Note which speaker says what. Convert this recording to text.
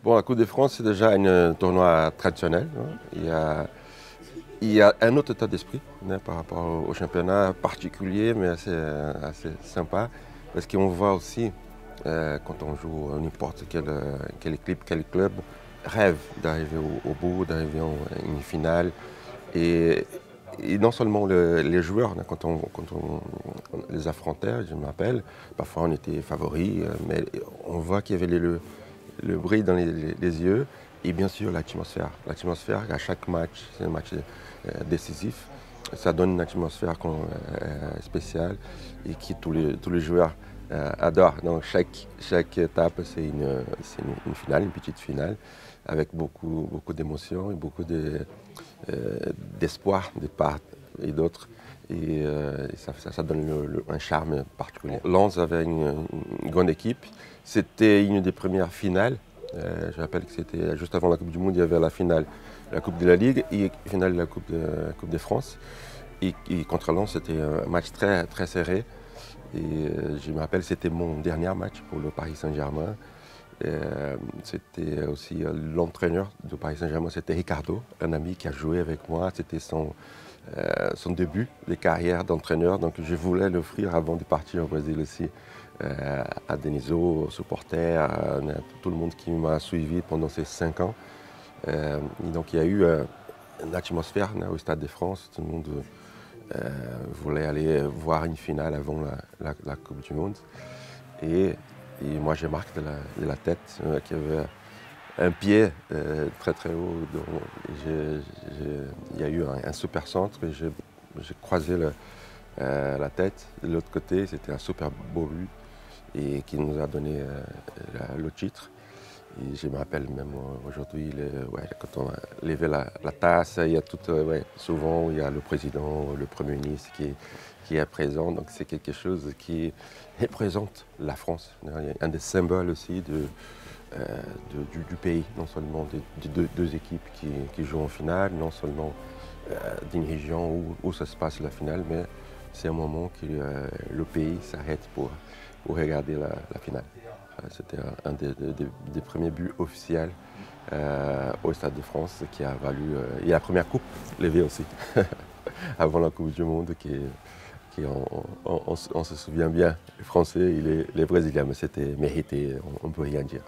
Speaker 1: Bon, la Coupe de France, c'est déjà un tournoi traditionnel, hein. Il y a un autre état d'esprit, hein, par rapport au championnat particulier, mais assez sympa, parce qu'on voit aussi, quand on joue n'importe quelle équipe, quel club, rêve d'arriver au bout, d'arriver en une finale. Et, et non seulement les joueurs, hein, quand on les affrontait, je me rappelle, parfois on était favoris, mais on voit qu'il y avait le bruit dans les yeux et bien sûr l'atmosphère. L'atmosphère à chaque match, c'est un match décisif. Ça donne une atmosphère spéciale et que tous les joueurs adorent. Donc chaque étape, c'est une finale, une petite finale, avec beaucoup d'émotions et d'espoir de part et d'autre. Et ça donne un charme particulier. Lens avait une grande équipe. C'était une des premières finales. Je rappelle que c'était juste avant la Coupe du Monde, il y avait la finale, la Coupe de la Ligue et la finale de la Coupe de France. Et contre Lens, c'était un match très, très serré. Et je me rappelle, c'était mon dernier match pour le Paris Saint-Germain. C'était aussi l'entraîneur du Paris Saint-Germain, c'était Ricardo, un ami qui a joué avec moi. C'était son début de carrière d'entraîneur, donc je voulais l'offrir avant de partir au Brésil aussi à Deniso, aux supporters, à tout le monde qui m'a suivi pendant ces 5 ans. Et donc il y a eu une atmosphère au Stade de France, tout le monde voulait aller voir une finale avant la Coupe du Monde. Et moi, j'ai marqué de la tête qu'il y avait un pied très très haut. Il y a eu un super centre et j'ai croisé la tête. De l'autre côté, c'était un super beau but et qui nous a donné le titre. Et je me rappelle même aujourd'hui, quand on a levé la tasse, il y a souvent il y a le président, le Premier ministre qui est présent. Donc c'est quelque chose qui représente la France. Il y a un des symboles aussi du pays, non seulement des deux équipes qui jouent en finale, non seulement d'une région où ça se passe la finale, mais c'est un moment que le pays s'arrête pour regarder la finale. C'était un des premiers buts officiels au Stade de France qui a valu. Et la première coupe levée aussi, avant la Coupe du Monde, on se souvient bien, les Français et les Brésiliens, mais c'était mérité, on ne peut rien dire.